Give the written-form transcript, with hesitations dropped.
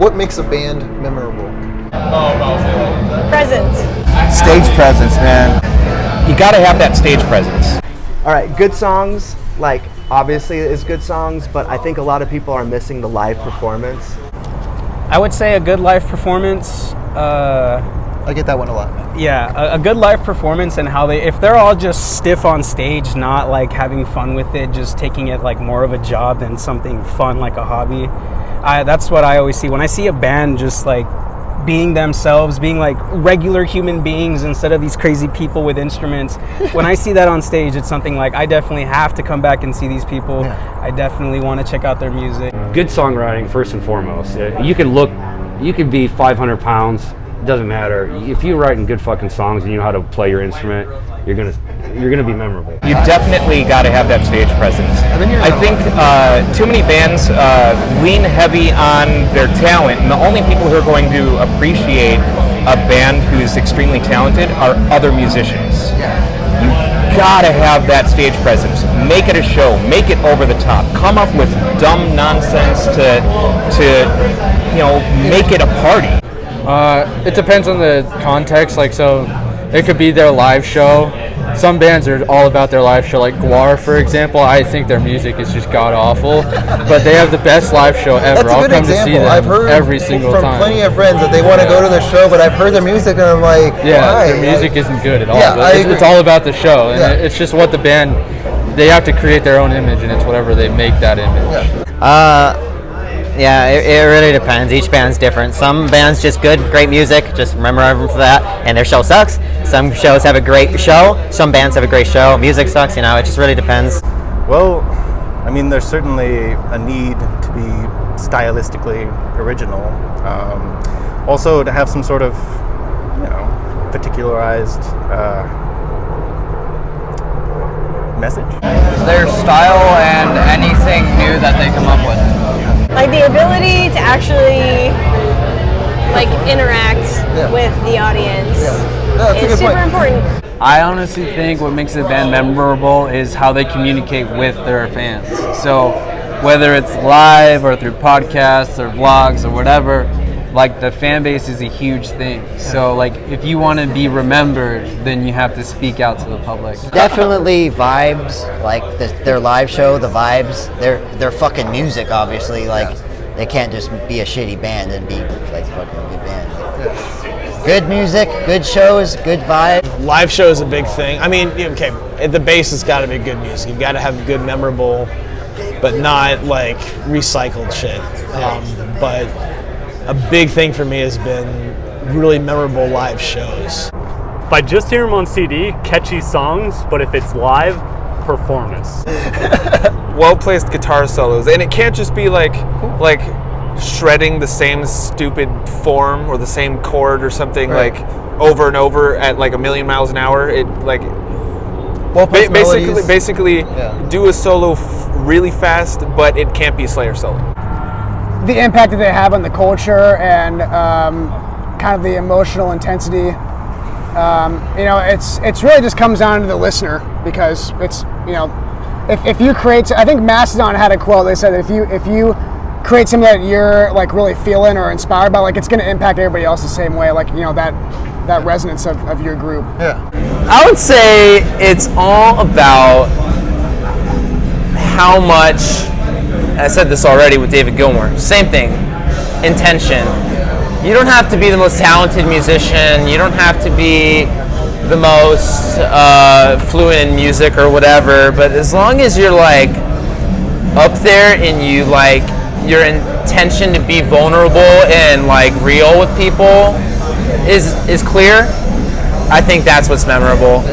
What makes a band memorable? Presence. Stage presence, man. You gotta have that stage presence. All right, good songs, like obviously is good songs, but I think a lot of people are missing the live performance. I would say a good live performance, I get that one a lot. a good live performance, and how if they're all just stiff on stage, not like having fun with it, just taking it like more of a job than something fun like a hobby. That's what I always see when I see a band just like being themselves, being like regular human beings instead of these crazy people with instruments. When I see that on stage, it's something like I definitely have to come back and see these people. Yeah. I definitely want to check out their music. Good songwriting first and foremost. You could be 500 pounds. It doesn't matter. If you're writing good fucking songs and you know how to play your instrument, you're gonna be memorable. You definitely got to have that stage presence. I think too many bands lean heavy on their talent, and the only people who are going to appreciate a band who's extremely talented are other musicians. You gotta have that stage presence. Make it a show. Make it over the top. Come up with dumb nonsense to make it a party. It depends on the context. Like, so it could be their live show. Some bands are all about their live show, like Goers, for example. I think their music is just god awful, but they have the best live show ever. That's a good I'll come example. to see them I've heard every single from time. plenty of friends that they want to go to the show, but I've heard their music and I'm like, why? Their music isn't good at all. Yeah, but it's all about the show, and it's just what the band. They have to create their own image, and it's whatever they make that image. Yeah, it really depends. Each band's different. Some bands just great music, just remember them for that, and their show sucks. Some shows have a great show, some bands have a great show, music sucks, it just really depends. Well, I mean, there's certainly a need to be stylistically original. Also to have some sort of, particularized message. Their style and anything new that they come up with. Like the ability to actually interact with the audience is super important. I honestly think what makes a band memorable is how they communicate with their fans. So whether it's live or through podcasts or vlogs or whatever, like the fan base is a huge thing. So like if you want to be remembered, then you have to speak out to the public. Definitely vibes, like their live show, the vibes, their fucking music, obviously, they can't just be a shitty band and be like fucking a good band. Good music, good shows, good vibe. Live show is a big thing. I mean, okay, at the base it's gotta be good music. You've gotta have good, memorable, but not like recycled shit. But a big thing for me has been really memorable live shows. If I just hear them on CD, catchy songs, but if it's live, performance. Well-placed guitar solos, and it can't just be like shredding the same stupid form or the same chord or something like over and over at like a million miles an hour. It like basically do a solo really fast, but it can't be Slayer solo. The impact that they have on the culture and kind of the emotional intensity. It's really just comes down to the listener, because it's if you create, I think Mastodon had a quote. They said that if you create something that you're like really feeling or inspired by, like it's going to impact everybody else the same way. Like that resonance of your group. Yeah, I would say it's all about how much. I said this already with David Gilmour. Same thing, intention. You don't have to be the most talented musician. You don't have to be the most fluent in music or whatever. But as long as you're like up there and you like your intention to be vulnerable and like real with people is clear, I think that's what's memorable.